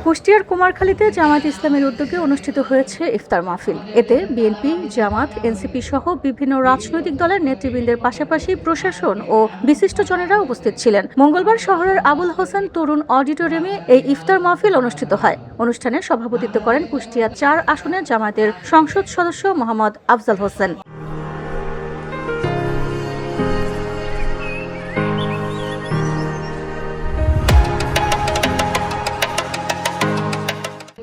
কুষ্টিয়ার কুমারখালীতে জামায়াত ইসলামের উদ্যোগে অনুষ্ঠিত হয়েছে ইফতার মাহফিল। এতে বিএনপি, জামাত, এনসিপি সহ বিভিন্ন রাজনৈতিক দলের নেতৃবৃন্দের পাশাপাশি প্রশাসন ও বিশিষ্টজনেরা উপস্থিত ছিলেন। মঙ্গলবার শহরের আবুল হোসেন তরুণ অডিটোরিয়ামে এই ইফতার মাহফিল অনুষ্ঠিত হয়। অনুষ্ঠানে সভাপতিত্ব করেন কুষ্টিয়া ৪ আসনের জামায়াতের সংসদ সদস্য মোহাম্মদ আফজাল হোসেন।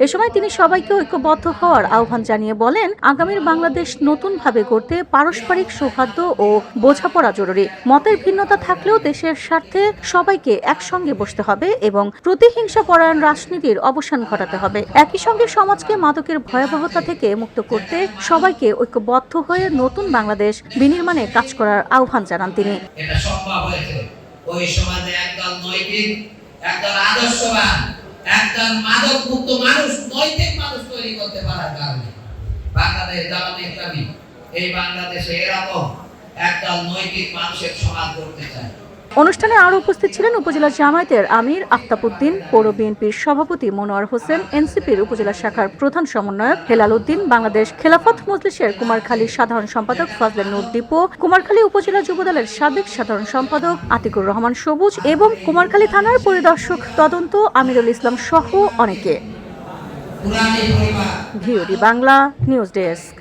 এ সময় তিনি সবাইকে ঐক্যবদ্ধ হওয়ার আহ্বান জানিয়ে বলেন, আগামীর বাংলাদেশ নতুনভাবে গড়তে পারস্পরিক সৌহার্দ্য ও বোঝাপড়া জরুরি। মতের ভিন্নতা থাকলেও দেশের স্বার্থে সবাইকে একসঙ্গে বসতে হবে এবং প্রতিহিংসা পরায়ণ রাজনীতির অবসান ঘটাতে হবে। একই সঙ্গে সমাজকে মাদকের ভয়াবহতা থেকে মুক্ত করতে সবাইকে ঐক্যবদ্ধ হয়ে নতুন বাংলাদেশ বিনির্মাণে কাজ করার আহ্বান জানান তিনি। এটা সম্ভব হয়েছে ওই সমাজে একদল নৈতিক, একদল আদর্শবান, একদল মাদক মুক্ত মানুষ, নৈতিক মানুষ তৈরি করতে পারার কারণে বাংলাদেশ জামাত ইসলামী এই বাংলাদেশে এরকম একদল নৈতিক মানুষের সমাজ গড়তে চায়। অনুষ্ঠানে আরও উপস্থিত ছিলেন উপজেলা জামায়াতের আমির আফতাব উদ্দিন, পৌর বিএনপির সভাপতি মনোয়ার হোসেন, এনসিপির উপজেলা শাখার প্রধান সমন্বয়ক হেলাল উদ্দিন, বাংলাদেশ খেলাফত মজলিসের কুমারখালীর সাধারণ সম্পাদক ফজলে নূর দীপু, কুমারখালী উপজেলা যুবদলের সাবেক সাধারণ সম্পাদক আতিকুর রহমান সবুজ এবং কুমারখালী থানার পরিদর্শক তদন্ত আমিরুল ইসলাম সহ অনেকে। VOD Bangla news desk.